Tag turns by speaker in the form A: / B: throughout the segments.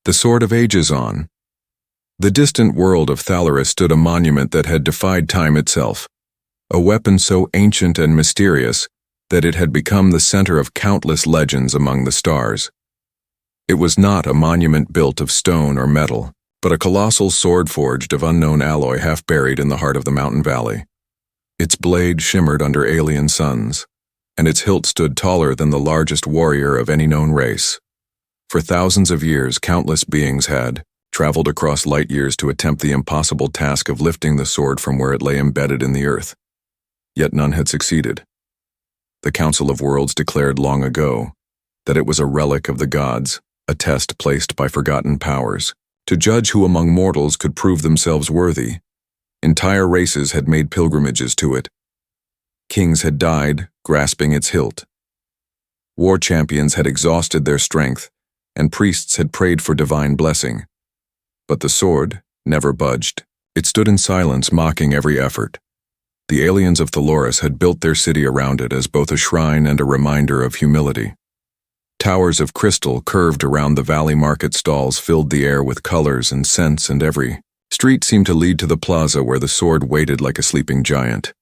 A: The Sword of Ages on. The distant world of Thalaris stood a monument that had defied time itself, a weapon so ancient and mysterious that it had become the center of countless legends among the stars. It was not a monument built of stone or metal, but a colossal sword forged of unknown alloy half buried in the heart of the mountain valley. Its blade shimmered under alien suns, and its hilt stood taller than the largest warrior of any known race. For thousands of years, countless beings had traveled across light years to attempt the impossible task of lifting the sword from where it lay embedded in the earth. Yet none had succeeded. The Council of Worlds declared long ago that it was a relic of the gods, a test placed by forgotten powers, to judge who among mortals could prove themselves worthy. Entire races had made pilgrimages to it. Kings had died, grasping its hilt. War champions had exhausted their strength, and priests had prayed for divine blessing. But the sword never budged. It stood in silence, mocking every effort. The aliens of Thalaris had built their city around it as both a shrine and a reminder of humility. Towers of crystal curved around the valley market stalls filled the air with colors and scents, and every street seemed to lead to the plaza where the sword waited like a sleeping giant.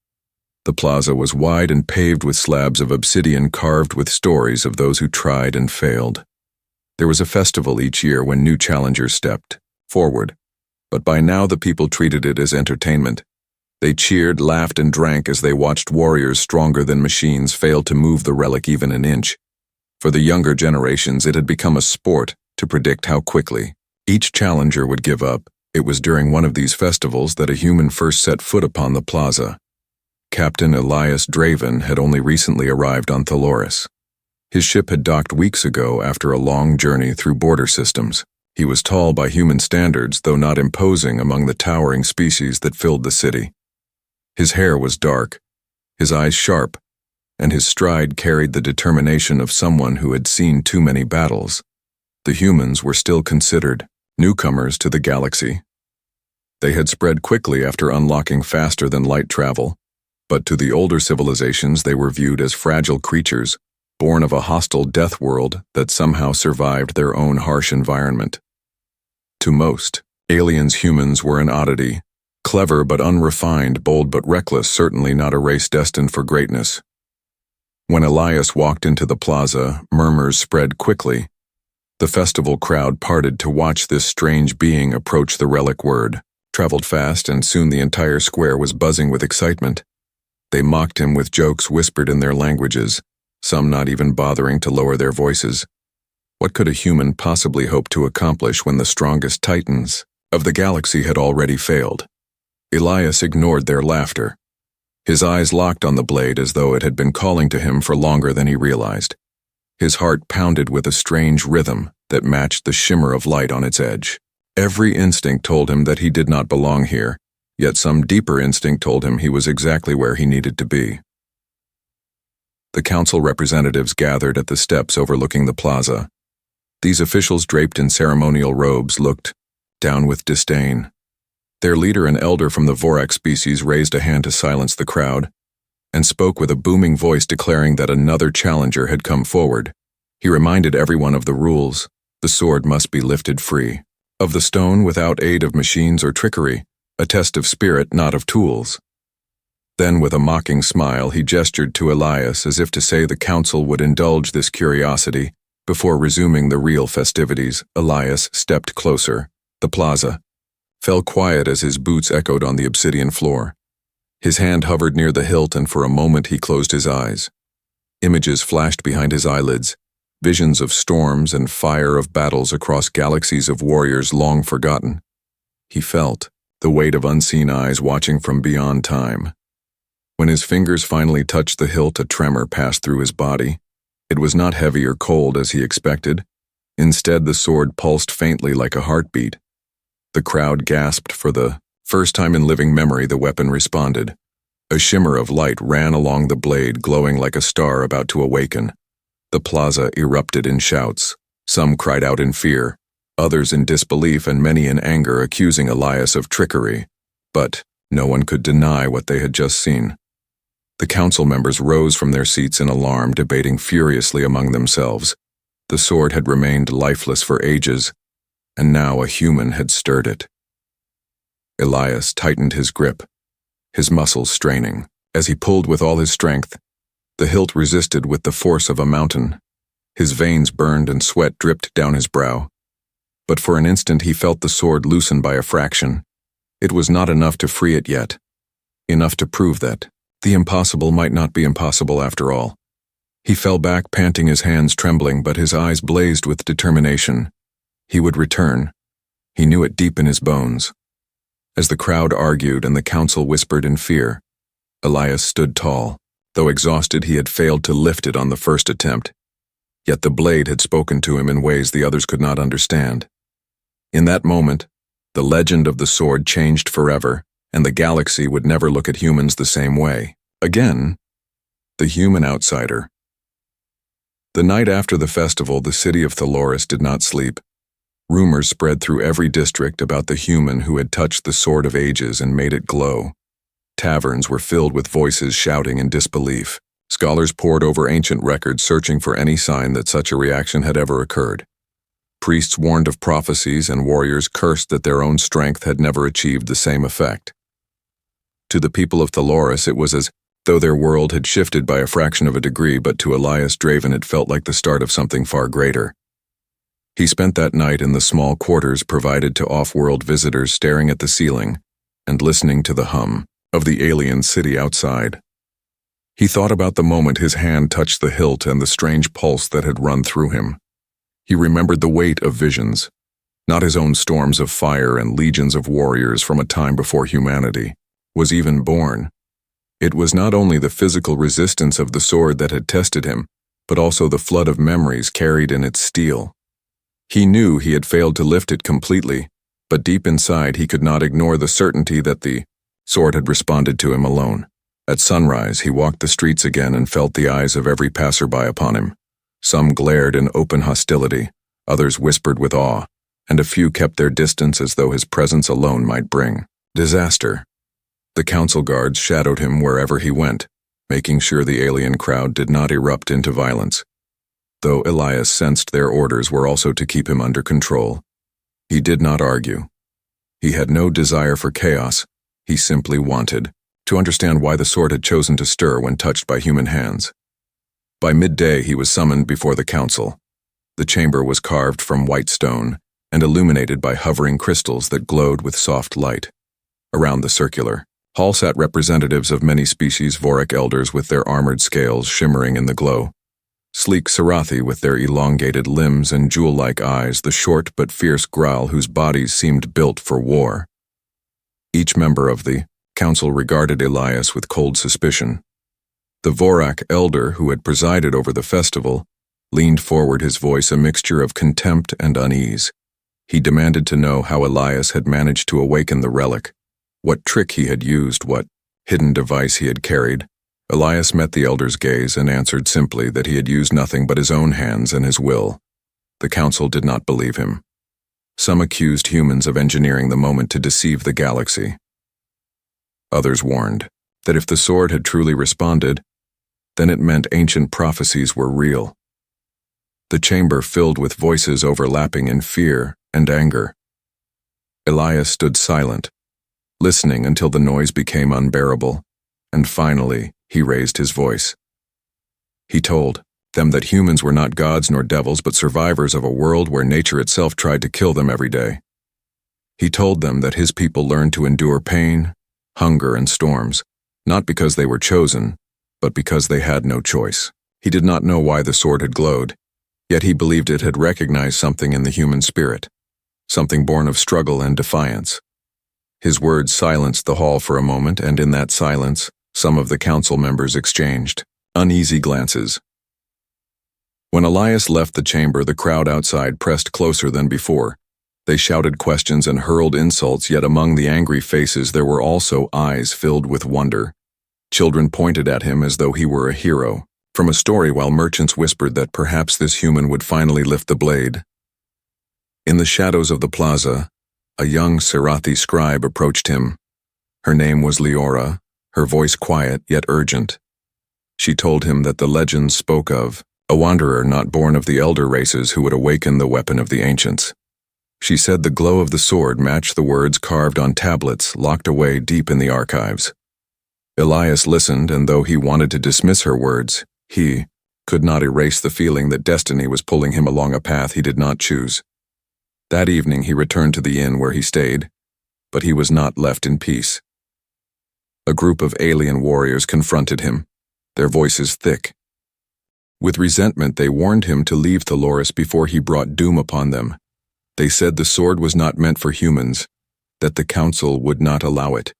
A: The plaza was wide and paved with slabs of obsidian carved with stories of those who tried and failed. There was a festival each year when new challengers stepped forward, but by now the people treated it as entertainment. They cheered, laughed, and drank as they watched warriors stronger than machines fail to move the relic even an inch. For the younger generations, it had become a sport to predict how quickly each challenger would give up. It was during one of these festivals that a human first set foot upon the plaza. Captain Elias Draven had only recently arrived on Thalaris. His ship had docked weeks ago after a long journey through border systems. He was tall by human standards, though not imposing among the towering species that filled the city. His hair was dark, his eyes sharp, and his stride carried the determination of someone who had seen too many battles. The humans were still considered newcomers to the galaxy. They had spread quickly after unlocking faster-than-light travel, but to the older civilizations they were viewed as fragile creatures, born of a hostile death world that somehow survived their own harsh environment. To most, aliens humans were an oddity, clever but unrefined, bold but reckless, certainly not a race destined for greatness. When Elias walked into the plaza, murmurs spread quickly. The festival crowd parted to watch this strange being approach the relic word, traveled fast, and soon the entire square was buzzing with excitement. They mocked him with jokes whispered in their languages, some not even bothering to lower their voices. What could a human possibly hope to accomplish when the strongest titans of the galaxy had already failed? Elias ignored their laughter. His eyes locked on the blade as though it had been calling to him for longer than he realized. His heart pounded with a strange rhythm that matched the shimmer of light on its edge. Every instinct told him that he did not belong here, yet some deeper instinct told him he was exactly where he needed to be. The council representatives gathered at the steps overlooking the plaza. These officials, draped in ceremonial robes, looked down with disdain. Their leader, an elder from the Vorak species, raised a hand to silence the crowd and spoke with a booming voice declaring that another challenger had come forward. He reminded everyone of the rules. The sword must be lifted free of the stone without aid of machines or trickery, a test of spirit, not of tools. Then, with a mocking smile, he gestured to Elias as if to say the council would indulge this curiosity. Before resuming the real festivities, Elias stepped closer. The plaza fell quiet as his boots echoed on the obsidian floor. His hand hovered near the hilt, and for a moment he closed his eyes. Images flashed behind his eyelids, visions of storms and fire, of battles across galaxies, of warriors long forgotten. He felt the weight of unseen eyes watching from beyond time. When his fingers finally touched the hilt, a tremor passed through his body. It was not heavy or cold as he expected. Instead, the sword pulsed faintly like a heartbeat. The crowd gasped. For the first time in living memory, the weapon responded. A shimmer of light ran along the blade, glowing like a star about to awaken. The plaza erupted in shouts. Some cried out in fear, others in disbelief, and many in anger, accusing Elias of trickery. But no one could deny what they had just seen. The council members rose from their seats in alarm, debating furiously among themselves. The sword had remained lifeless for ages, and now a human had stirred it. Elias tightened his grip, his muscles straining. As he pulled with all his strength, the hilt resisted with the force of a mountain. His veins burned and sweat dripped down his brow. But for an instant he felt the sword loosen by a fraction. It was not enough to free it yet. Enough to prove that the impossible might not be impossible after all. He fell back, panting, his hands trembling, but his eyes blazed with determination. He would return. He knew it deep in his bones. As the crowd argued and the council whispered in fear, Elias stood tall. Though exhausted, he had failed to lift it on the first attempt. Yet the blade had spoken to him in ways the others could not understand. In that moment, the legend of the sword changed forever, and the galaxy would never look at humans the same way. Again, the human outsider. The night after the festival, the city of Thaloris did not sleep. Rumors spread through every district about the human who had touched the Sword of Ages and made it glow. Taverns were filled with voices shouting in disbelief. Scholars pored over ancient records searching for any sign that such a reaction had ever occurred. Priests warned of prophecies and warriors cursed that their own strength had never achieved the same effect. To the people of Thaloris it was as though their world had shifted by a fraction of a degree, but to Elias Draven it felt like the start of something far greater. He spent that night in the small quarters provided to off-world visitors, staring at the ceiling and listening to the hum of the alien city outside. He thought about the moment his hand touched the hilt and the strange pulse that had run through him. He remembered the weight of visions, not his own storms of fire and legions of warriors from a time before humanity was even born. It was not only the physical resistance of the sword that had tested him, but also the flood of memories carried in its steel. He knew he had failed to lift it completely, but deep inside he could not ignore the certainty that the sword had responded to him alone. At sunrise, he walked the streets again and felt the eyes of every passerby upon him. Some glared in open hostility, others whispered with awe, and a few kept their distance as though his presence alone might bring disaster. The council guards shadowed him wherever he went, making sure the alien crowd did not erupt into violence. Though Elias sensed their orders were also to keep him under control, he did not argue. He had no desire for chaos. He simply wanted to understand why the sword had chosen to stir when touched by human hands. By midday, he was summoned before the council. The chamber was carved from white stone and illuminated by hovering crystals that glowed with soft light. Around the circular hall sat representatives of many species, Vorik elders with their armored scales shimmering in the glow, sleek Sarathi with their elongated limbs and jewel-like eyes, the short but fierce Graal whose bodies seemed built for war. Each member of the council regarded Elias with cold suspicion. The Vorak elder who had presided over the festival leaned forward, his voice a mixture of contempt and unease. He demanded to know how Elias had managed to awaken the relic, what trick he had used, what hidden device he had carried. Elias met the elder's gaze and answered simply that he had used nothing but his own hands and his will. The council did not believe him. Some accused humans of engineering the moment to deceive the galaxy. Others warned that if the sword had truly responded, then it meant ancient prophecies were real. The chamber filled with voices overlapping in fear and anger. Elias stood silent, listening until the noise became unbearable, and finally he raised his voice. He told them that humans were not gods nor devils, but survivors of a world where nature itself tried to kill them every day. He told them that his people learned to endure pain, hunger, and storms, not because they were chosen, but because they had no choice. He did not know why the sword had glowed, yet he believed it had recognized something in the human spirit, something born of struggle and defiance. His words silenced the hall for a moment, and in that silence, some of the council members exchanged uneasy glances. When Elias left the chamber, the crowd outside pressed closer than before. They shouted questions and hurled insults, yet among the angry faces there were also eyes filled with wonder. Children pointed at him as though he were a hero from a story, while merchants whispered that perhaps this human would finally lift the blade. In the shadows of the plaza, a young Sarathi scribe approached him. Her name was Leora, her voice quiet yet urgent. She told him that the legends spoke of a wanderer not born of the elder races who would awaken the weapon of the ancients. She said the glow of the sword matched the words carved on tablets locked away deep in the archives. Elias listened, and though he wanted to dismiss her words, he could not erase the feeling that destiny was pulling him along a path he did not choose. That evening he returned to the inn where he stayed, but he was not left in peace. A group of alien warriors confronted him, their voices thick. With resentment, they warned him to leave Thaloris before he brought doom upon them. They said the sword was not meant for humans, that the council would not allow it.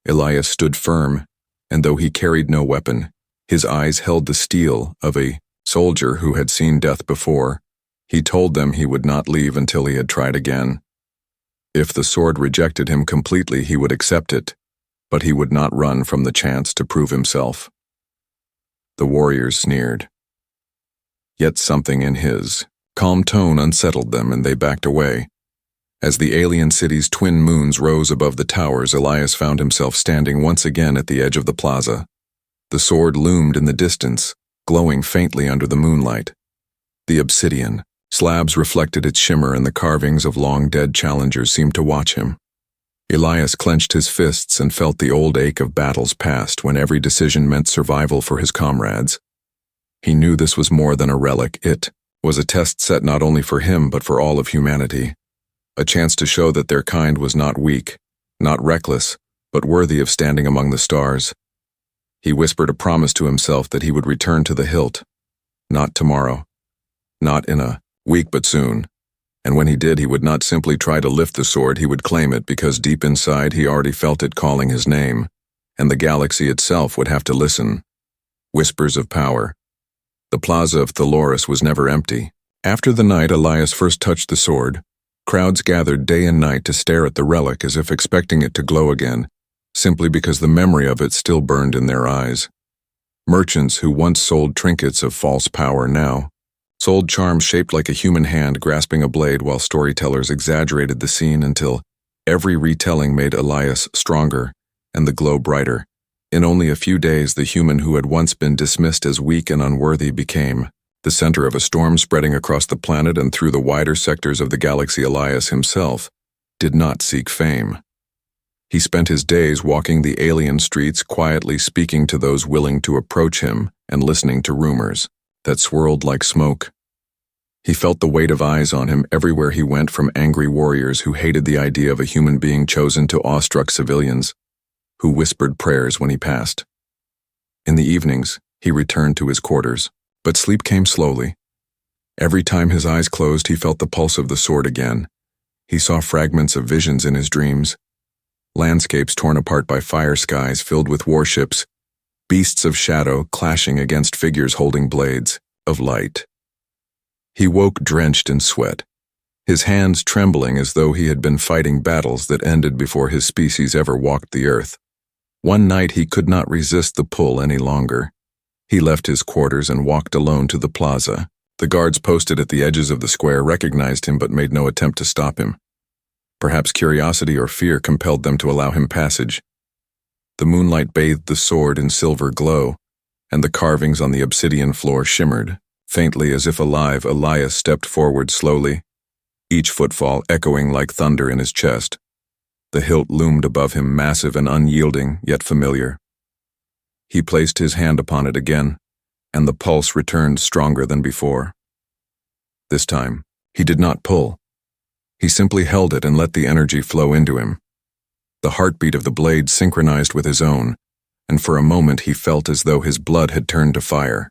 A: Elias stood firm, and though he carried no weapon, his eyes held the steel of a soldier who had seen death before. He told them he would not leave until he had tried again. If the sword rejected him completely, he would accept it, but he would not run from the chance to prove himself. The warriors sneered. Yet something in his calm tone unsettled them, and they backed away. As the alien city's twin moons rose above the towers, Elias found himself standing once again at the edge of the plaza. The sword loomed in the distance, glowing faintly under the moonlight. The obsidian slabs reflected its shimmer, and the carvings of long-dead challengers seemed to watch him. Elias clenched his fists and felt the old ache of battles past when every decision meant survival for his comrades. He knew this was more than a relic. It was a test set not only for him but for all of humanity. A chance to show that their kind was not weak, not reckless, but worthy of standing among the stars. He whispered a promise to himself that he would return to the hilt. Not tomorrow. Not in a week, but soon. And when he did, he would not simply try to lift the sword, he would claim it, because deep inside he already felt it calling his name, and the galaxy itself would have to listen. Whispers of power. The plaza of Thaloris was never empty. After the night Elias first touched the sword, crowds gathered day and night to stare at the relic as if expecting it to glow again, simply because the memory of it still burned in their eyes. Merchants who once sold trinkets of false power now sold charms shaped like a human hand grasping a blade, while storytellers exaggerated the scene until every retelling made Elias stronger and the glow brighter. In only a few days, the human who had once been dismissed as weak and unworthy became the center of a storm spreading across the planet and through the wider sectors of the galaxy. Elias himself did not seek fame. He spent his days walking the alien streets, quietly speaking to those willing to approach him and listening to rumors that swirled like smoke. He felt the weight of eyes on him everywhere he went, from angry warriors who hated the idea of a human being chosen to awestruck civilians who whispered prayers when he passed. In the evenings, he returned to his quarters, but sleep came slowly. Every time his eyes closed, he felt the pulse of the sword again. He saw fragments of visions in his dreams, landscapes torn apart by fire skies filled with warships, beasts of shadow clashing against figures holding blades of light. He woke drenched in sweat, his hands trembling as though he had been fighting battles that ended before his species ever walked the earth. One night he could not resist the pull any longer. He left his quarters and walked alone to the plaza. The guards posted at the edges of the square recognized him but made no attempt to stop him. Perhaps curiosity or fear compelled them to allow him passage. The moonlight bathed the sword in silver glow, and the carvings on the obsidian floor shimmered. Faintly, as if alive, Elias stepped forward slowly, each footfall echoing like thunder in his chest. The hilt loomed above him, massive and unyielding, yet familiar. He placed his hand upon it again, and the pulse returned stronger than before. This time, he did not pull. He simply held it and let the energy flow into him. The heartbeat of the blade synchronized with his own, and for a moment he felt as though his blood had turned to fire.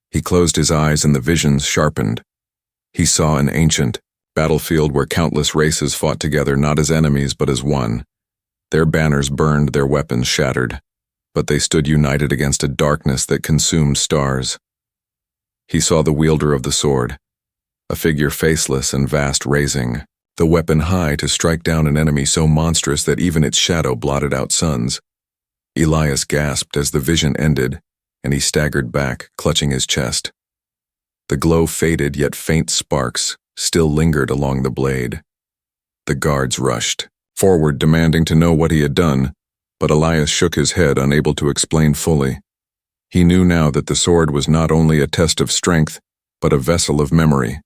A: He closed his eyes and the visions sharpened. He saw an ancient battlefield where countless races fought together, not as enemies but as one. Their banners burned, their weapons shattered, but they stood united against a darkness that consumed stars. He saw the wielder of the sword, a figure faceless and vast, raising the weapon high to strike down an enemy so monstrous that even its shadow blotted out suns. Elias gasped as the vision ended, and he staggered back, clutching his chest. The glow faded, yet faint sparks still lingered along the blade. The guards rushed forward, demanding to know what he had done, but Elias shook his head, unable to explain fully. He knew now that the sword was not only a test of strength, but a vessel of memory,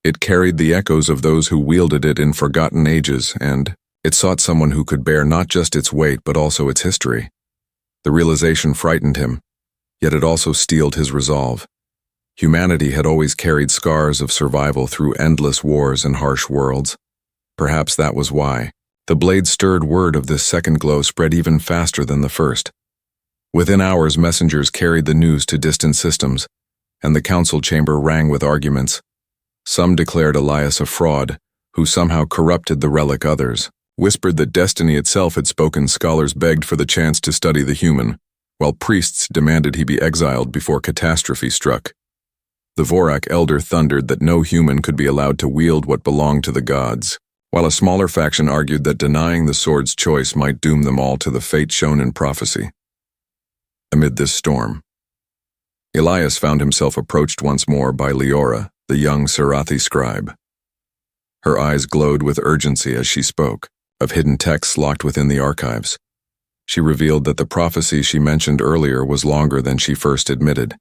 A: It carried the echoes of those who wielded it in forgotten ages, and it sought someone who could bear not just its weight but also its history. The realization frightened him, yet it also steeled his resolve. Humanity had always carried scars of survival through endless wars and harsh worlds. Perhaps that was why. The blade stirred word of this second glow spread even faster than the first. Within hours, messengers carried the news to distant systems, and the council chamber rang with arguments. Some declared Elias a fraud, who somehow corrupted the relic. Others whispered that destiny itself had spoken. Scholars begged for the chance to study the human, while priests demanded he be exiled before catastrophe struck. The Vorak elder thundered that no human could be allowed to wield what belonged to the gods, while a smaller faction argued that denying the sword's choice might doom them all to the fate shown in prophecy. Amid this storm, Elias found himself approached once more by Leora, the young Sarathi scribe. Her eyes glowed with urgency as she spoke, of hidden texts locked within the archives. She revealed that the prophecy she mentioned earlier was longer than she first admitted.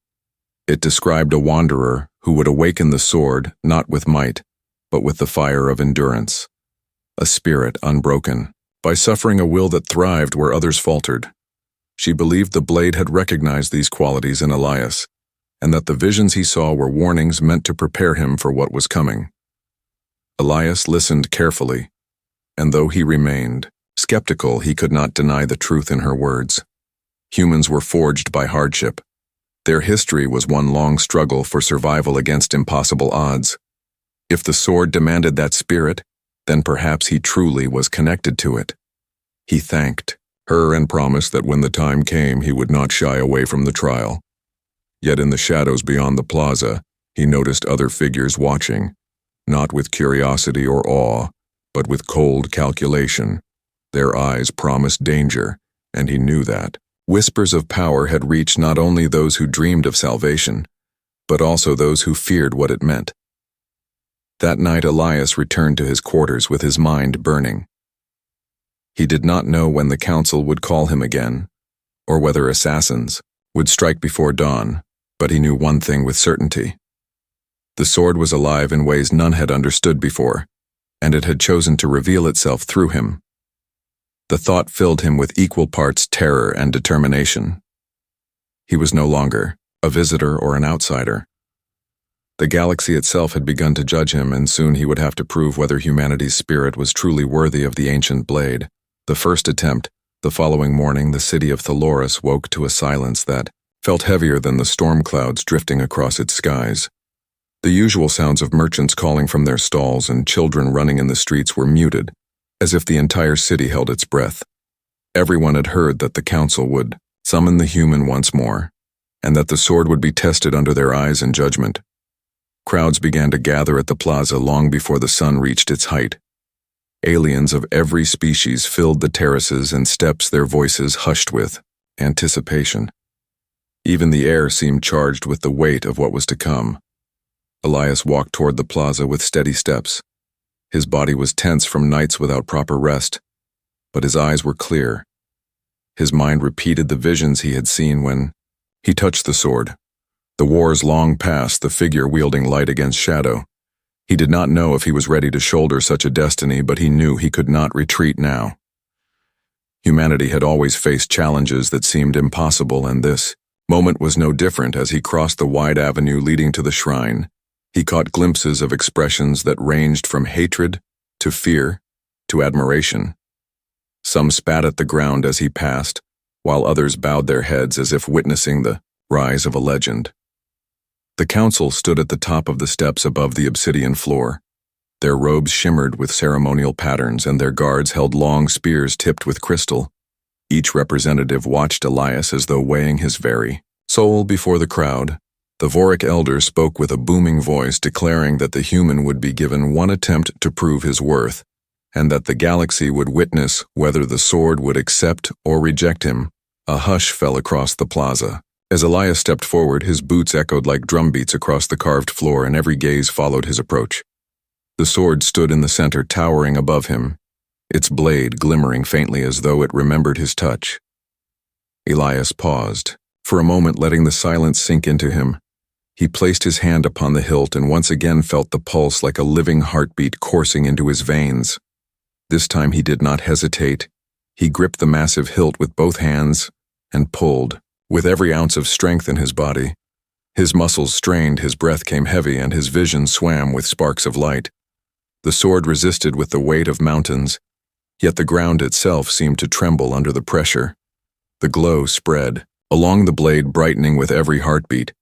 A: It described a wanderer who would awaken the sword not with might, but with the fire of endurance, a spirit unbroken, by suffering a will that thrived where others faltered. She believed the blade had recognized these qualities in Elias, and that the visions he saw were warnings meant to prepare him for what was coming. Elias listened carefully, and though he remained skeptical, he could not deny the truth in her words. Humans were forged by hardship. Their history was one long struggle for survival against impossible odds. If the sword demanded that spirit, then perhaps he truly was connected to it. He thanked her and promised that when the time came he would not shy away from the trial. Yet in the shadows beyond the plaza, he noticed other figures watching, not with curiosity or awe, but with cold calculation. Their eyes promised danger, and he knew that. Whispers of power had reached not only those who dreamed of salvation, but also those who feared what it meant. That night Elias returned to his quarters with his mind burning. He did not know when the council would call him again, or whether assassins would strike before dawn, but he knew one thing with certainty. The sword was alive in ways none had understood before, and it had chosen to reveal itself through him. The thought filled him with equal parts terror and determination. He was no longer a visitor or an outsider. The galaxy itself had begun to judge him, and soon he would have to prove whether humanity's spirit was truly worthy of the ancient blade. The first attempt, the following morning, the city of Thaloris woke to a silence that felt heavier than the storm clouds drifting across its skies. The usual sounds of merchants calling from their stalls and children running in the streets were muted, as if the entire city held its breath. Everyone had heard that the council would summon the human once more, and that the sword would be tested under their eyes in judgment. Crowds began to gather at the plaza long before the sun reached its height. Aliens of every species filled the terraces and steps, their voices hushed with anticipation. Even the air seemed charged with the weight of what was to come. Elias walked toward the plaza with steady steps. His body was tense from nights without proper rest, but his eyes were clear. His mind repeated the visions he had seen when he touched the sword. The wars long past, the figure wielding light against shadow. He did not know if he was ready to shoulder such a destiny, but he knew he could not retreat now. Humanity had always faced challenges that seemed impossible, and this moment was no different. As he crossed the wide avenue leading to the shrine, he caught glimpses of expressions that ranged from hatred to fear to admiration. Some spat at the ground as he passed, while others bowed their heads as if witnessing the rise of a legend. The council stood at the top of the steps above the obsidian floor. Their robes shimmered with ceremonial patterns, and their guards held long spears tipped with crystal. Each representative watched Elias as though weighing his very soul before the crowd. The Vorak elder spoke with a booming voice, declaring that the human would be given one attempt to prove his worth, and that the galaxy would witness whether the sword would accept or reject him. A hush fell across the plaza. As Elias stepped forward, his boots echoed like drumbeats across the carved floor, and every gaze followed his approach. The sword stood in the center, towering above him, its blade glimmering faintly as though it remembered his touch. Elias paused, for a moment letting the silence sink into him. He placed his hand upon the hilt and once again felt the pulse like a living heartbeat coursing into his veins. This time he did not hesitate. He gripped the massive hilt with both hands and pulled, with every ounce of strength in his body. His muscles strained, his breath came heavy, and his vision swam with sparks of light. The sword resisted with the weight of mountains, yet the ground itself seemed to tremble under the pressure. The glow spread, along the blade brightening with every heartbeat.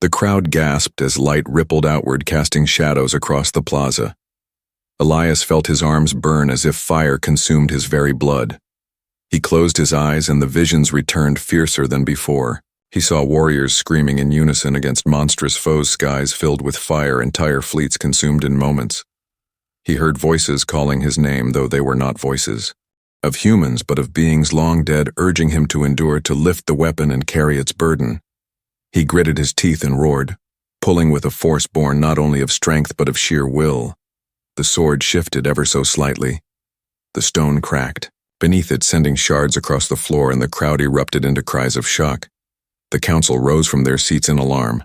A: The crowd gasped as light rippled outward, casting shadows across the plaza. Elias felt his arms burn as if fire consumed his very blood. He closed his eyes and the visions returned fiercer than before. He saw warriors screaming in unison against monstrous foes, skies filled with fire, entire fleets consumed in moments. He heard voices calling his name, though they were not voices of humans but of beings long dead, urging him to endure, to lift the weapon and carry its burden. He gritted his teeth and roared, pulling with a force born not only of strength but of sheer will. The sword shifted ever so slightly. The stone cracked beneath it, sending shards across the floor, and the crowd erupted into cries of shock. The council rose from their seats in alarm.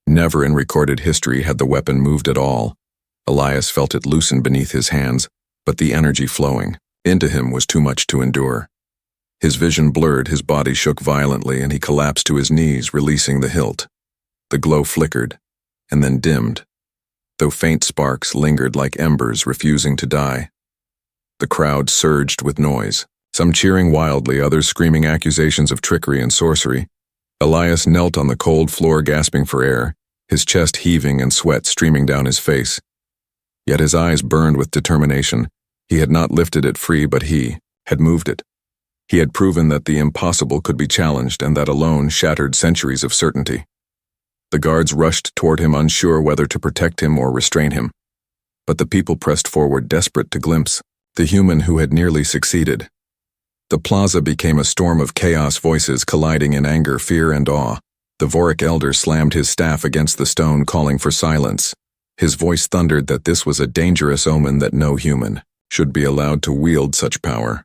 A: Never in recorded history had the weapon moved at all. Elias felt it loosen beneath his hands, but the energy flowing into him was too much to endure. His vision blurred, his body shook violently, and he collapsed to his knees, releasing the hilt. The glow flickered, and then dimmed, though faint sparks lingered like embers refusing to die. The crowd surged with noise, some cheering wildly, others screaming accusations of trickery and sorcery. Elias knelt on the cold floor, gasping for air, his chest heaving and sweat streaming down his face. Yet his eyes burned with determination. He had not lifted it free, but he had moved it. He had proven that the impossible could be challenged, and that alone shattered centuries of certainty. The guards rushed toward him, unsure whether to protect him or restrain him. But the people pressed forward, desperate to glimpse the human who had nearly succeeded. The plaza became a storm of chaos, voices colliding in anger, fear, and awe. The Voric elder slammed his staff against the stone, calling for silence. His voice thundered that this was a dangerous omen, that no human should be allowed to wield such power.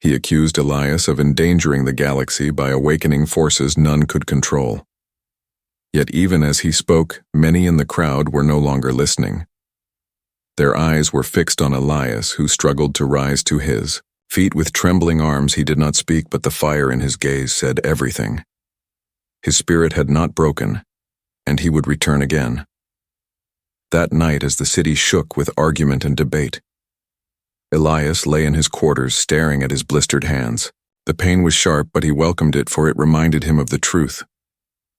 A: He accused Elias of endangering the galaxy by awakening forces none could control. Yet even as he spoke, many in the crowd were no longer listening. Their eyes were fixed on Elias, who struggled to rise to his feet. With trembling arms he did not speak, but the fire in his gaze said everything. His spirit had not broken, and he would return again. That night, as the city shook with argument and debate, Elias lay in his quarters, staring at his blistered hands. The pain was sharp, but he welcomed it, for it reminded him of the truth.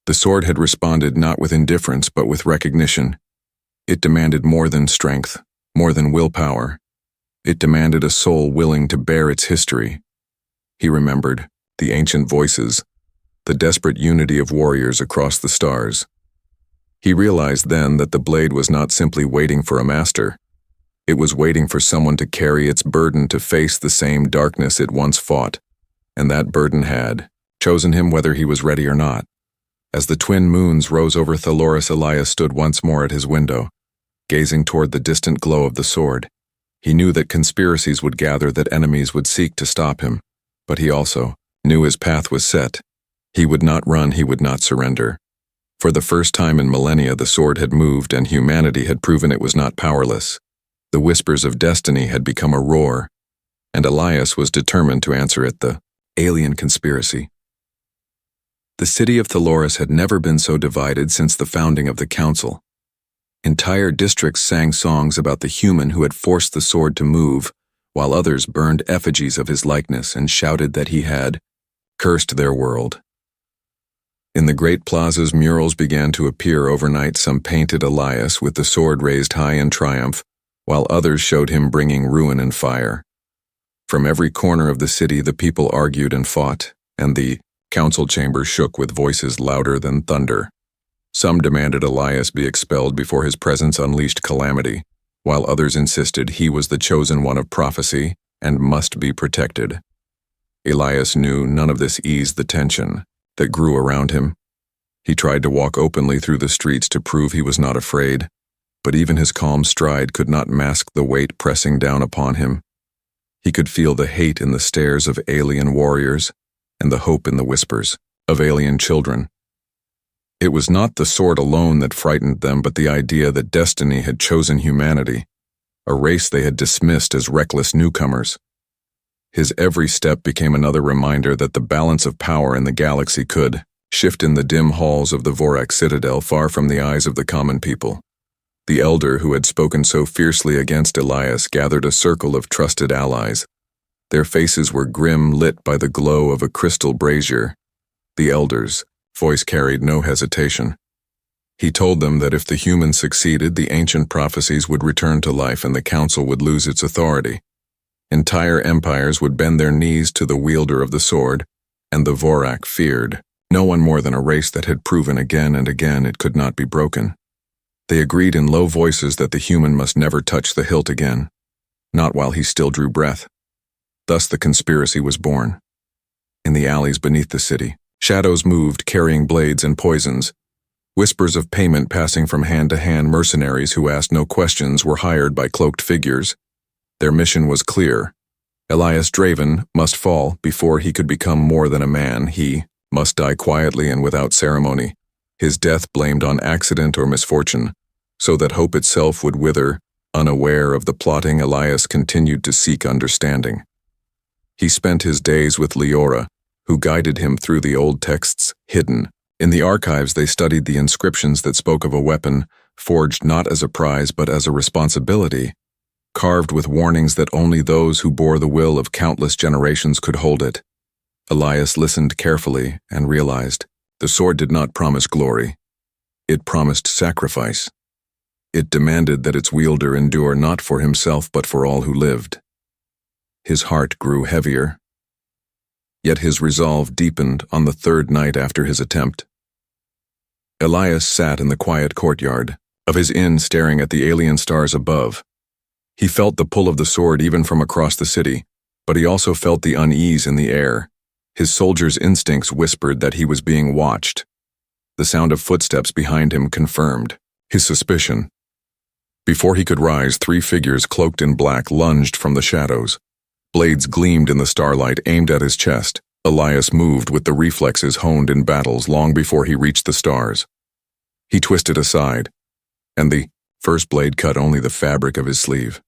A: The sword had responded not with indifference, but with recognition. It demanded more than strength, more than willpower. It demanded a soul willing to bear its history. He remembered the ancient voices, the desperate unity of warriors across the stars. He realized then that the blade was not simply waiting for a master. It was waiting for someone to carry its burden, to face the same darkness it once fought. And that burden had chosen him, whether he was ready or not. As the twin moons rose over Thaloris, Elias stood once more at his window, gazing toward the distant glow of the sword. He knew that conspiracies would gather, that enemies would seek to stop him, but he also knew his path was set. He would not run, he would not surrender. For the first time in millennia, the sword had moved, and humanity had proven it was not powerless. The whispers of destiny had become a roar, and Elias was determined to answer it, the alien conspiracy. The city of Thaloris had never been so divided since the founding of the council. Entire districts sang songs about the human who had forced the sword to move, while others burned effigies of his likeness and shouted that he had cursed their world. In the great plazas, murals began to appear overnight. Some painted Elias with the sword raised high in triumph, while others showed him bringing ruin and fire. From every corner of the city, the people argued and fought, and the council chamber shook with voices louder than thunder. Some demanded Elias be expelled before his presence unleashed calamity, while others insisted he was the chosen one of prophecy and must be protected. Elias knew none of this eased the tension that grew around him. He tried to walk openly through the streets to prove he was not afraid, but even his calm stride could not mask the weight pressing down upon him. He could feel the hate in the stares of alien warriors and the hope in the whispers of alien children. It was not the sword alone that frightened them, but the idea that destiny had chosen humanity, a race they had dismissed as reckless newcomers. His every step became another reminder that the balance of power in the galaxy could shift in the dim halls of the Vorak Citadel, far from the eyes of the common people. The elder who had spoken so fiercely against Elias gathered a circle of trusted allies. Their faces were grim, lit by the glow of a crystal brazier. The elder's voice carried no hesitation. He told them that if the humans succeeded, the ancient prophecies would return to life and the council would lose its authority. Entire empires would bend their knees to the wielder of the sword, and the Vorak feared no one more than a race that had proven again and again it could not be broken. They agreed in low voices that the human must never touch the hilt again, not while he still drew breath. Thus the conspiracy was born. In the alleys beneath the city, shadows moved, carrying blades and poisons. Whispers of payment passing from hand to hand. Mercenaries who asked no questions were hired by cloaked figures. Their mission was clear. Elias Draven must fall before he could become more than a man. He must die quietly and without ceremony, his death blamed on accident or misfortune, so that hope itself would wither. Unaware of the plotting, Elias continued to seek understanding. He spent his days with Leora, who guided him through the old texts hidden. In the archives they studied the inscriptions that spoke of a weapon, forged not as a prize but as a responsibility, carved with warnings that only those who bore the will of countless generations could hold it. Elias listened carefully and realized the sword did not promise glory. It promised sacrifice. It demanded that its wielder endure not for himself but for all who lived. His heart grew heavier. Yet his resolve deepened on the third night after his attempt. Elias sat in the quiet courtyard of his inn, staring at the alien stars above. He felt the pull of the sword even from across the city, but he also felt the unease in the air. His soldier's instincts whispered that he was being watched. The sound of footsteps behind him confirmed his suspicion. Before he could rise, 3 figures cloaked in black lunged from the shadows. Blades gleamed in the starlight, aimed at his chest. Elias moved with the reflexes honed in battles long before he reached the stars. He twisted aside, and the first blade cut only the fabric of his sleeve.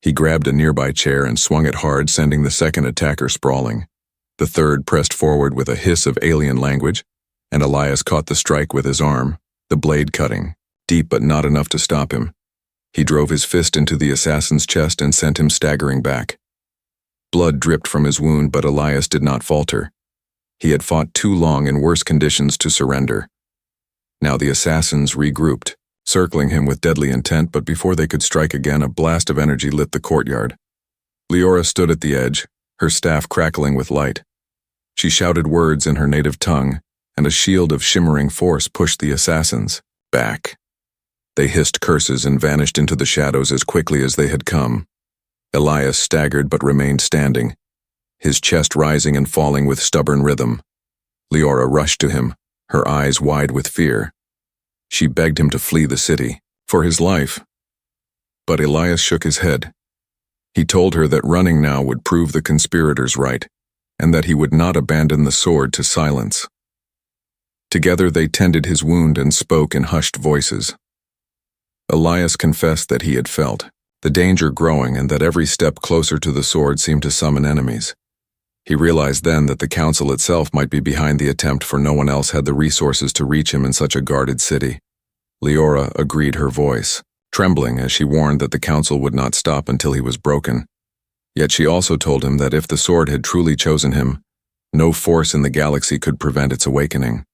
A: He grabbed a nearby chair and swung it hard, sending the second attacker sprawling. The third pressed forward with a hiss of alien language, and Elias caught the strike with his arm, the blade cutting, deep but not enough to stop him. He drove his fist into the assassin's chest and sent him staggering back. Blood dripped from his wound, but Elias did not falter. He had fought too long in worse conditions to surrender. Now the assassins regrouped, circling him with deadly intent, but before they could strike again, a blast of energy lit the courtyard. Leora stood at the edge, her staff crackling with light. She shouted words in her native tongue, and a shield of shimmering force pushed the assassins back. They hissed curses and vanished into the shadows as quickly as they had come. Elias staggered but remained standing, his chest rising and falling with stubborn rhythm. Leora rushed to him, her eyes wide with fear. She begged him to flee the city, for his life. But Elias shook his head. He told her that running now would prove the conspirators right, and that he would not abandon the sword to silence. Together they tended his wound and spoke in hushed voices. Elias confessed that he had felt the danger growing and that every step closer to the sword seemed to summon enemies. He realized then that the council itself might be behind the attempt, for no one else had the resources to reach him in such a guarded city. Leora agreed, her voice trembling as she warned that the council would not stop until he was broken. Yet she also told him that if the sword had truly chosen him, no force in the galaxy could prevent its awakening.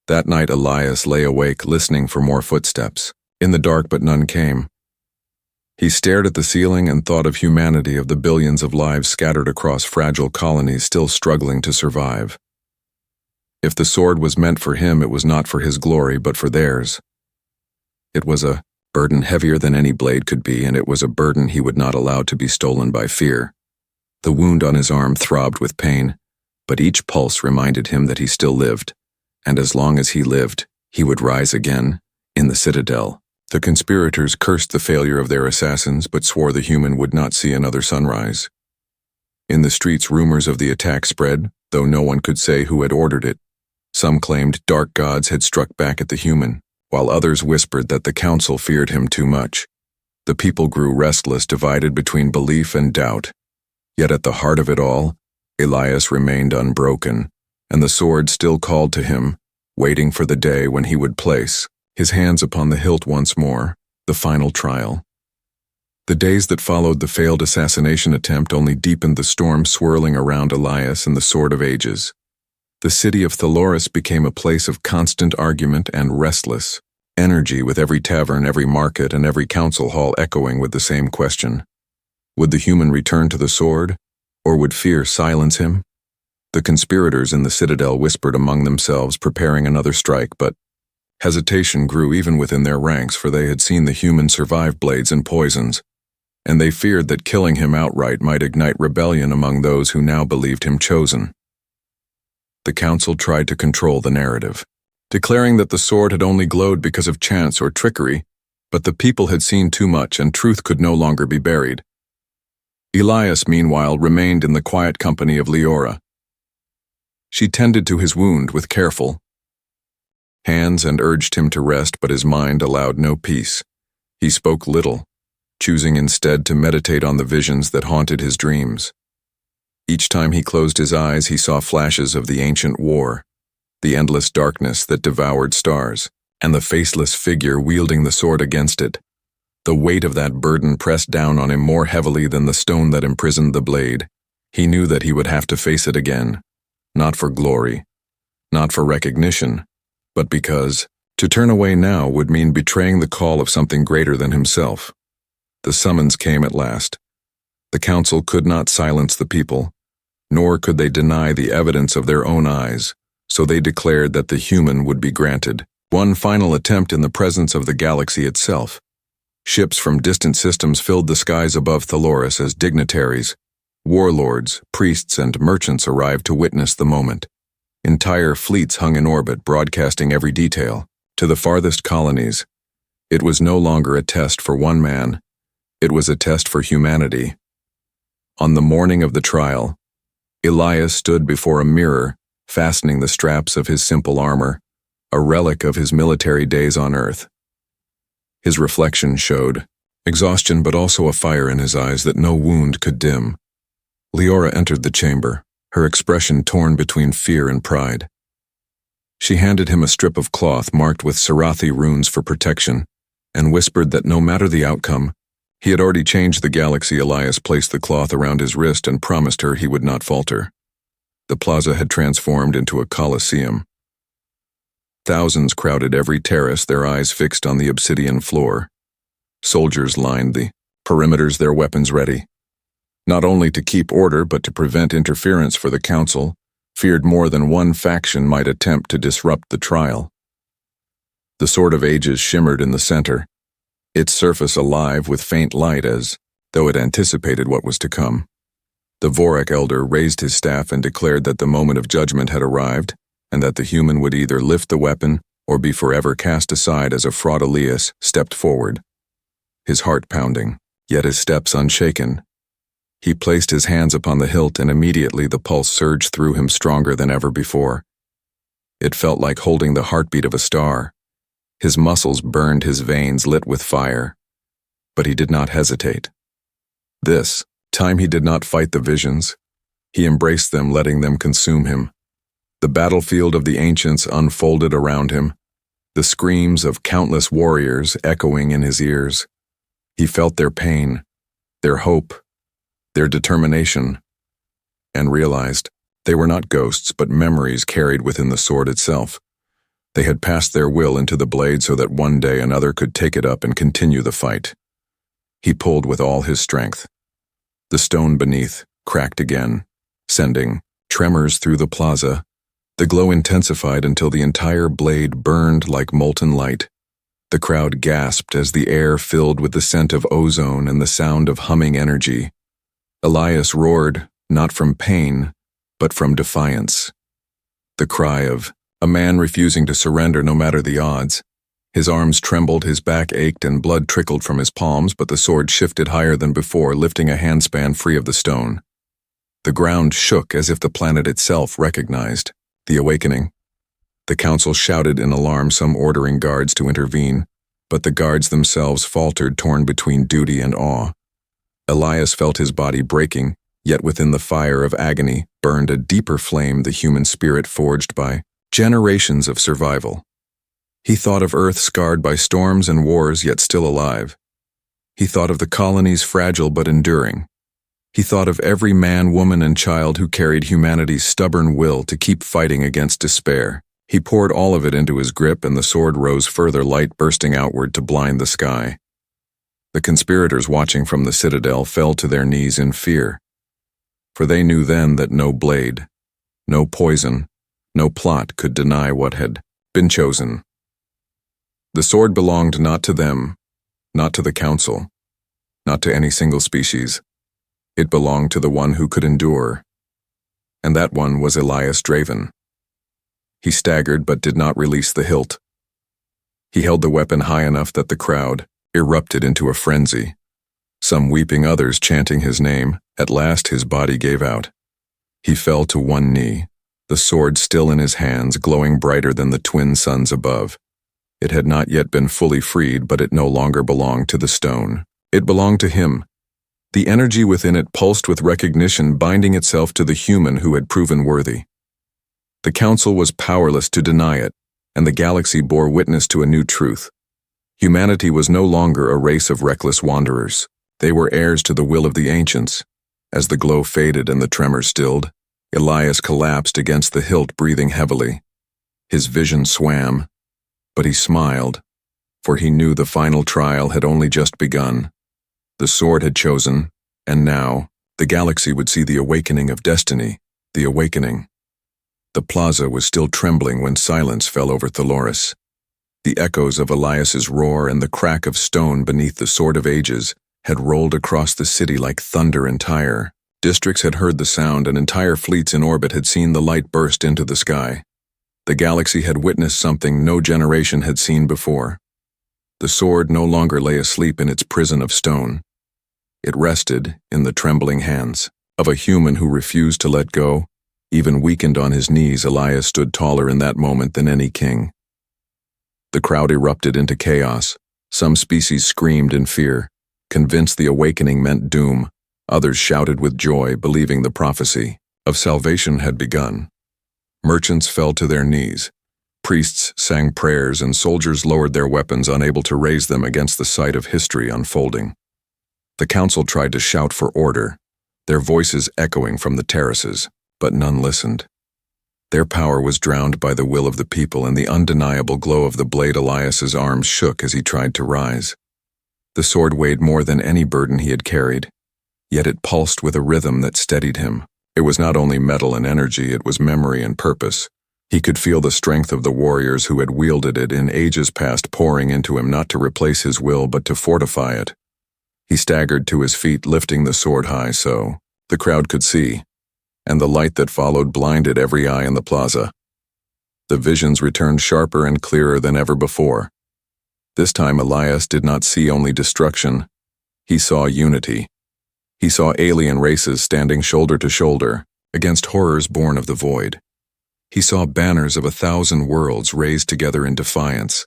A: That night Elias lay awake, listening for more footsteps. In the dark, but none came. He stared at the ceiling and thought of humanity, of the billions of lives scattered across fragile colonies still struggling to survive. If the sword was meant for him, it was not for his glory, but for theirs. It was a burden heavier than any blade could be, and it was a burden he would not allow to be stolen by fear. The wound on his arm throbbed with pain, but each pulse reminded him that he still lived, and as long as he lived, he would rise again, in the Citadel. The conspirators cursed the failure of their assassins, but swore the human would not see another sunrise. In the streets, rumors of the attack spread, though no one could say who had ordered it. Some claimed dark gods had struck back at the human, while others whispered that the council feared him too much. The people grew restless, divided between belief and doubt. Yet at the heart of it all, Elias remained unbroken, and the sword still called to him, waiting for the day when he would place his hands upon the hilt once more, the final trial. The days that followed the failed assassination attempt only deepened the storm swirling around Elias and the Sword of Ages. The city of Thalorus became a place of constant argument and restless energy, with every tavern, every market, and every council hall echoing with the same question. Would the human return to the sword, or would fear silence him? The conspirators in the citadel whispered among themselves, preparing another strike, but hesitation grew even within their ranks, for they had seen the human survive blades and poisons, and they feared that killing him outright might ignite rebellion among those who now believed him chosen. The council tried to control the narrative, declaring that the sword had only glowed because of chance or trickery, but the people had seen too much and truth could no longer be buried. Elias, meanwhile, remained in the quiet company of Leora. She tended to his wound with careful hands and urged him to rest, but his mind allowed no peace. He spoke little, choosing instead to meditate on the visions that haunted his dreams. Each time he closed his eyes, he saw flashes of the ancient war, the endless darkness that devoured stars, and the faceless figure wielding the sword against it. The weight of that burden pressed down on him more heavily than the stone that imprisoned the blade. He knew that he would have to face it again, not for glory, not for recognition, but because to turn away now would mean betraying the call of something greater than himself. The summons came at last. The council could not silence the people, nor could they deny the evidence of their own eyes, so they declared that the human would be granted one final attempt in the presence of the galaxy itself. Ships from distant systems filled the skies above Thalorus as dignitaries, warlords, priests, and merchants arrived to witness the moment. Entire fleets hung in orbit, broadcasting every detail to the farthest colonies. It was no longer a test for one man, it was a test for humanity. On the morning of the trial, Elias stood before a mirror, fastening the straps of his simple armor, a relic of his military days on Earth. His reflection showed exhaustion, but also a fire in his eyes that no wound could dim. Leora entered the chamber, her expression torn between fear and pride. She handed him a strip of cloth marked with Sarathi runes for protection, and whispered that no matter the outcome, he had already changed the galaxy. Elias placed the cloth around his wrist and promised her he would not falter. The plaza had transformed into a coliseum. Thousands crowded every terrace, their eyes fixed on the obsidian floor. Soldiers lined the perimeters, their weapons ready. Not only to keep order, but to prevent interference, for the council feared more than one faction might attempt to disrupt the trial. The Sword of Ages shimmered in the center, its surface alive with faint light as though it anticipated what was to come. The Vorak elder raised his staff and declared that the moment of judgment had arrived, and that the human would either lift the weapon or be forever cast aside as a fraud. Elias stepped forward, his heart pounding, yet his steps unshaken. He placed his hands upon the hilt, and immediately the pulse surged through him stronger than ever before. It felt like holding the heartbeat of a star. His muscles burned, his veins lit with fire. But he did not hesitate. This time he did not fight the visions. He embraced them, letting them consume him. The battlefield of the ancients unfolded around him, the screams of countless warriors echoing in his ears. He felt their pain, their hope, their determination, and realized they were not ghosts but memories carried within the sword itself. They had passed their will into the blade so that one day another could take it up and continue the fight. He pulled with all his strength. The stone beneath cracked again, sending tremors through the plaza. The glow intensified until the entire blade burned like molten light. The crowd gasped as the air filled with the scent of ozone and the sound of humming energy. Elias roared, not from pain, but from defiance. The cry of a man refusing to surrender no matter the odds. His arms trembled, his back ached, and blood trickled from his palms, but the sword shifted higher than before, lifting a handspan free of the stone. The ground shook as if the planet itself recognized the awakening. The council shouted in alarm, some ordering guards to intervene, but the guards themselves faltered, torn between duty and awe. Elias felt his body breaking, yet within the fire of agony burned a deeper flame, the human spirit forged by generations of survival. He thought of Earth scarred by storms and wars, yet still alive. He thought of the colonies fragile but enduring. He thought of every man, woman, and child who carried humanity's stubborn will to keep fighting against despair. He poured all of it into his grip, and the sword rose further, light bursting outward to blind the sky. The conspirators watching from the citadel fell to their knees in fear, for they knew then that no blade, no poison, no plot could deny what had been chosen. The sword belonged not to them, not to the council, not to any single species. It belonged to the one who could endure, and that one was Elias Draven. He staggered but did not release the hilt. He held the weapon high enough that the crowd erupted into a frenzy, some weeping, others chanting his name. At last his body gave out. He fell to one knee, the sword still in his hands, glowing brighter than the twin suns above. It had not yet been fully freed, but it no longer belonged to the stone. It belonged to him. The energy within it pulsed with recognition, binding itself to the human who had proven worthy. The council was powerless to deny it, and the galaxy bore witness to a new truth. Humanity was no longer a race of reckless wanderers. They were heirs to the will of the ancients. As the glow faded and the tremor stilled, Elias collapsed against the hilt, breathing heavily. His vision swam, but he smiled, for he knew the final trial had only just begun. The sword had chosen, and now the galaxy would see the awakening of destiny, the awakening. The plaza was still trembling when silence fell over Thaloris. The echoes of Elias's roar and the crack of stone beneath the Sword of Ages had rolled across the city like thunder and Tyre. Districts had heard the sound, and entire fleets in orbit had seen the light burst into the sky. The galaxy had witnessed something no generation had seen before. The sword no longer lay asleep in its prison of stone. It rested in the trembling hands of a human who refused to let go. Even weakened on his knees, Elias stood taller in that moment than any king. The crowd erupted into chaos. Some species screamed in fear, convinced the awakening meant doom. Others shouted with joy, believing the prophecy of salvation had begun. Merchants fell to their knees. Priests sang prayers, and soldiers lowered their weapons, unable to raise them against the sight of history unfolding. The council tried to shout for order, their voices echoing from the terraces, but none listened. Their power was drowned by the will of the people and the undeniable glow of the blade. Elias's arms shook as he tried to rise. The sword weighed more than any burden he had carried, yet it pulsed with a rhythm that steadied him. It was not only metal and energy, it was memory and purpose. He could feel the strength of the warriors who had wielded it in ages past pouring into him, not to replace his will but to fortify it. He staggered to his feet, lifting the sword high so the crowd could see, and the light that followed blinded every eye in the plaza. The visions returned sharper and clearer than ever before. This time Elias did not see only destruction. He saw unity. He saw alien races standing shoulder to shoulder against horrors born of the void. He saw banners of 1,000 worlds raised together in defiance.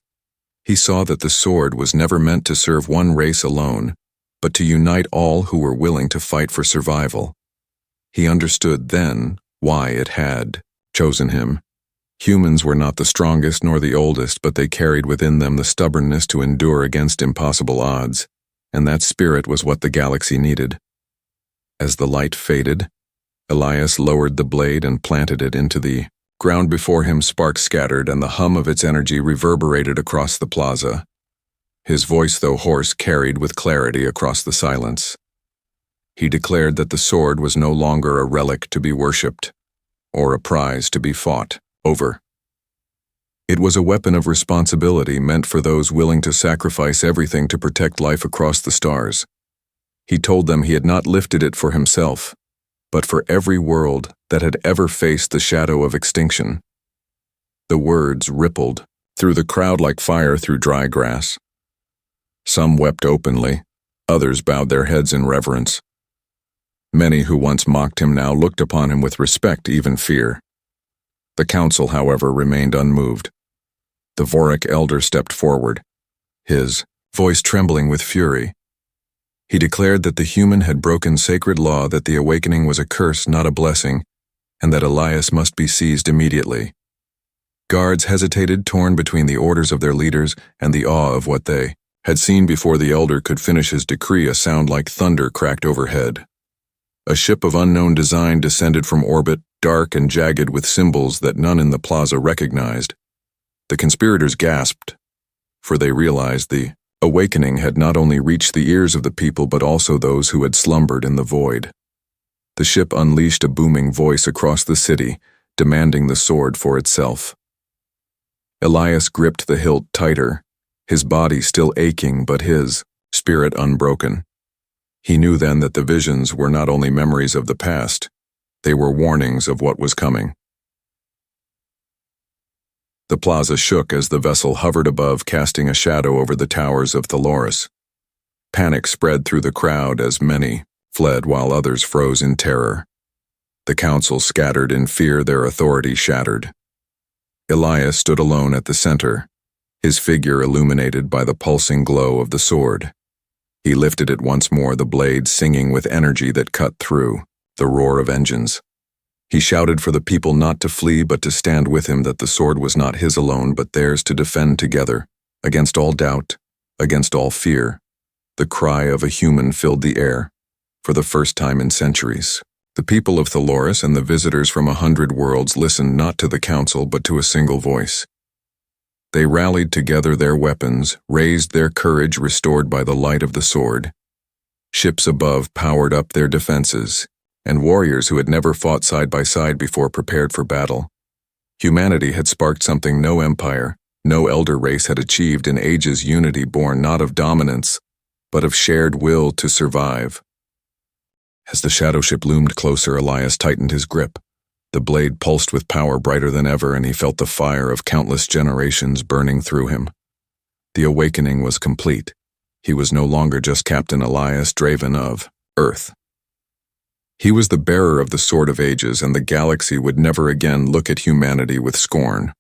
A: He saw that the sword was never meant to serve one race alone, but to unite all who were willing to fight for survival. He understood then why it had chosen him. Humans were not the strongest nor the oldest, but they carried within them the stubbornness to endure against impossible odds, and that spirit was what the galaxy needed. As the light faded, Elias lowered the blade and planted it into the ground before him. Sparks scattered, and the hum of its energy reverberated across the plaza. His voice, though hoarse, carried with clarity across the silence. He declared that the sword was no longer a relic to be worshipped, or a prize to be fought over. It was a weapon of responsibility meant for those willing to sacrifice everything to protect life across the stars. He told them he had not lifted it for himself, but for every world that had ever faced the shadow of extinction. The words rippled through the crowd like fire through dry grass. Some wept openly, others bowed their heads in reverence. Many who once mocked him now looked upon him with respect, even fear. The council, however, remained unmoved. The Vorik elder stepped forward, his voice trembling with fury. He declared that the human had broken sacred law, that the awakening was a curse, not a blessing, and that Elias must be seized immediately. Guards hesitated, torn between the orders of their leaders and the awe of what they had seen. Before the elder could finish his decree, a sound like thunder cracked overhead. A ship of unknown design descended from orbit, dark and jagged with symbols that none in the plaza recognized. The conspirators gasped, for they realized the awakening had not only reached the ears of the people but also those who had slumbered in the void. The ship unleashed a booming voice across the city, demanding the sword for itself. Elias gripped the hilt tighter, his body still aching but his spirit unbroken. He knew then that the visions were not only memories of the past, they were warnings of what was coming. The plaza shook as the vessel hovered above, casting a shadow over the towers of Thaloris. Panic spread through the crowd as many fled while others froze in terror. The council scattered in fear, their authority shattered. Elias stood alone at the center, his figure illuminated by the pulsing glow of the sword. He lifted it once more, the blade singing with energy that cut through the roar of engines. He shouted for the people not to flee but to stand with him, that the sword was not his alone but theirs to defend together, against all doubt, against all fear. The cry of a human filled the air, for the first time in centuries. The people of Thaloris and the visitors from 100 worlds listened not to the council but to a single voice. They rallied together, their weapons raised, their courage restored by the light of the sword. Ships above powered up their defenses, and warriors who had never fought side by side before prepared for battle. Humanity had sparked something no empire, no elder race had achieved in ages, unity born not of dominance, but of shared will to survive. As the shadow ship loomed closer, Elias tightened his grip. The blade pulsed with power brighter than ever, and he felt the fire of countless generations burning through him. The awakening was complete. He was no longer just Captain Elias Draven of Earth. He was the bearer of the Sword of Ages, and the galaxy would never again look at humanity with scorn.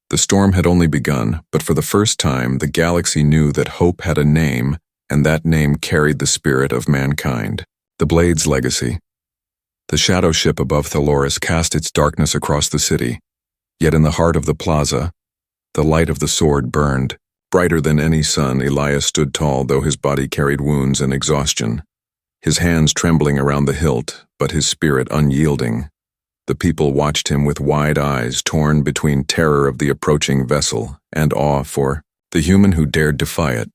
A: The storm had only begun, but for the first time the galaxy knew that hope had a name, and that name carried the spirit of mankind. The blade's legacy. The shadow ship above Thaloris cast its darkness across the city, yet in the heart of the plaza, the light of the sword burned. Brighter than any sun, Elias stood tall, though his body carried wounds and exhaustion. His hands trembling around the hilt, but his spirit unyielding. The people watched him with wide eyes, torn between terror of the approaching vessel and awe for the human who dared defy it.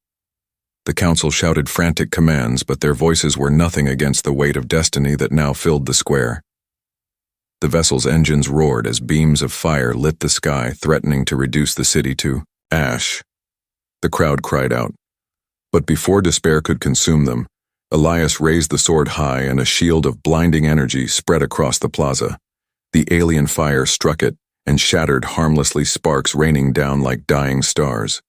A: The council shouted frantic commands, but their voices were nothing against the weight of destiny that now filled the square. The vessel's engines roared as beams of fire lit the sky, threatening to reduce the city to ash. The crowd cried out. But before despair could consume them, Elias raised the sword high and a shield of blinding energy spread across the plaza. The alien fire struck it and shattered, harmlessly, sparks raining down like dying stars.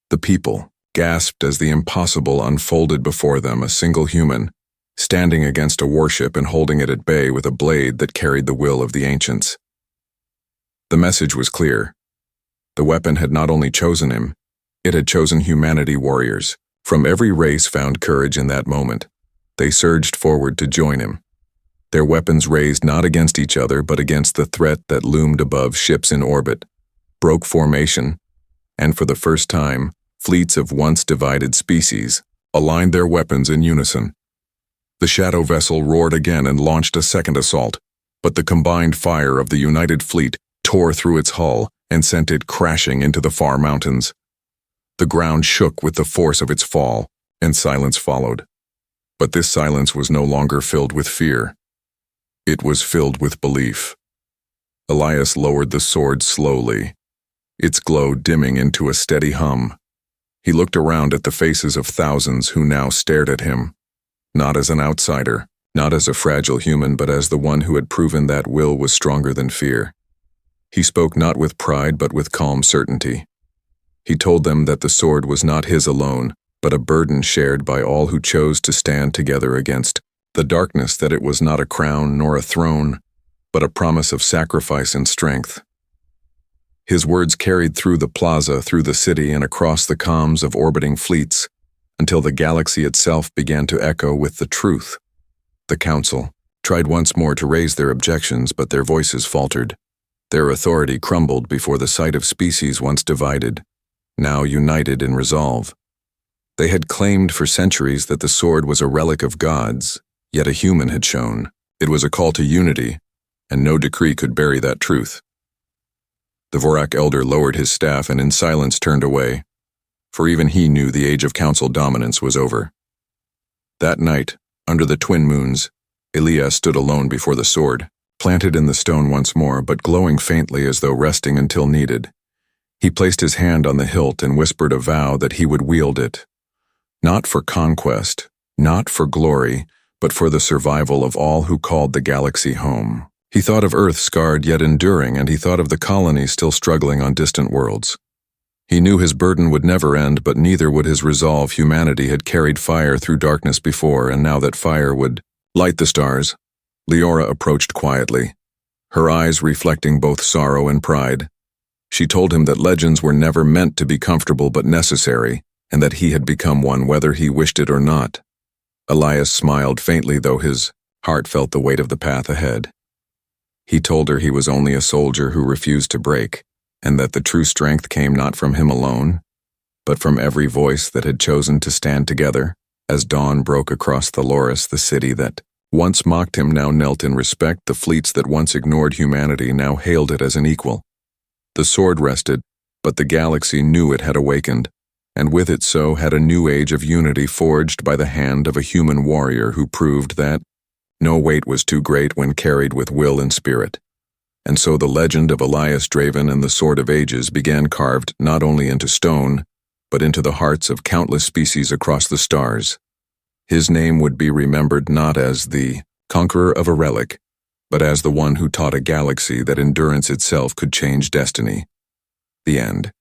A: The people gasped as the impossible unfolded before them, a single human, standing against a warship and holding it at bay with a blade that carried the will of the ancients. The message was clear. The weapon had not only chosen him, it had chosen humanity. Warriors from every race found courage in that moment. They surged forward to join him, their weapons raised not against each other but against the threat that loomed above. Ships in orbit broke formation, and for the first time, fleets of once divided species aligned their weapons in unison. The shadow vessel roared again and launched a second assault, but the combined fire of the united fleet tore through its hull and sent it crashing into the far mountains. The ground shook with the force of its fall, and silence followed. But this silence was no longer filled with fear. It was filled with belief. Elias lowered the sword slowly, its glow dimming into a steady hum. He looked around at the faces of thousands who now stared at him, not as an outsider, not as a fragile human, but as the one who had proven that will was stronger than fear. He spoke not with pride but with calm certainty. He told them that the sword was not his alone, but a burden shared by all who chose to stand together against the darkness, that it was not a crown nor a throne, but a promise of sacrifice and strength. His words carried through the plaza, through the city, and across the comms of orbiting fleets, until the galaxy itself began to echo with the truth. The Council tried once more to raise their objections, but their voices faltered. Their authority crumbled before the sight of species once divided, now united in resolve. They had claimed for centuries that the sword was a relic of gods, yet a human had shown. It was a call to unity, and no decree could bury that truth. The Vorak elder lowered his staff and in silence turned away, for even he knew the age of council dominance was over. That night, under the twin moons, Elias stood alone before the sword, planted in the stone once more, but glowing faintly as though resting until needed. He placed his hand on the hilt and whispered a vow that he would wield it, not for conquest, not for glory, but for the survival of all who called the galaxy home. He thought of Earth scarred yet enduring, and he thought of the colony still struggling on distant worlds. He knew his burden would never end, but neither would his resolve. Humanity had carried fire through darkness before, and now that fire would light the stars. Leora approached quietly, her eyes reflecting both sorrow and pride. She told him that legends were never meant to be comfortable but necessary, and that he had become one whether he wished it or not. Elias smiled faintly, though his heart felt the weight of the path ahead. He told her he was only a soldier who refused to break, and that the true strength came not from him alone, but from every voice that had chosen to stand together. As dawn broke across the Loris, the city that once mocked him now knelt in respect. The fleets that once ignored humanity now hailed it as an equal. The sword rested, but the galaxy knew it had awakened, and with it so had a new age of unity forged by the hand of a human warrior who proved that no weight was too great when carried with will and spirit. And so the legend of Elias Draven and the Sword of Ages began, carved not only into stone, but into the hearts of countless species across the stars. His name would be remembered not as the conqueror of a relic, but as the one who taught a galaxy that endurance itself could change destiny. The end.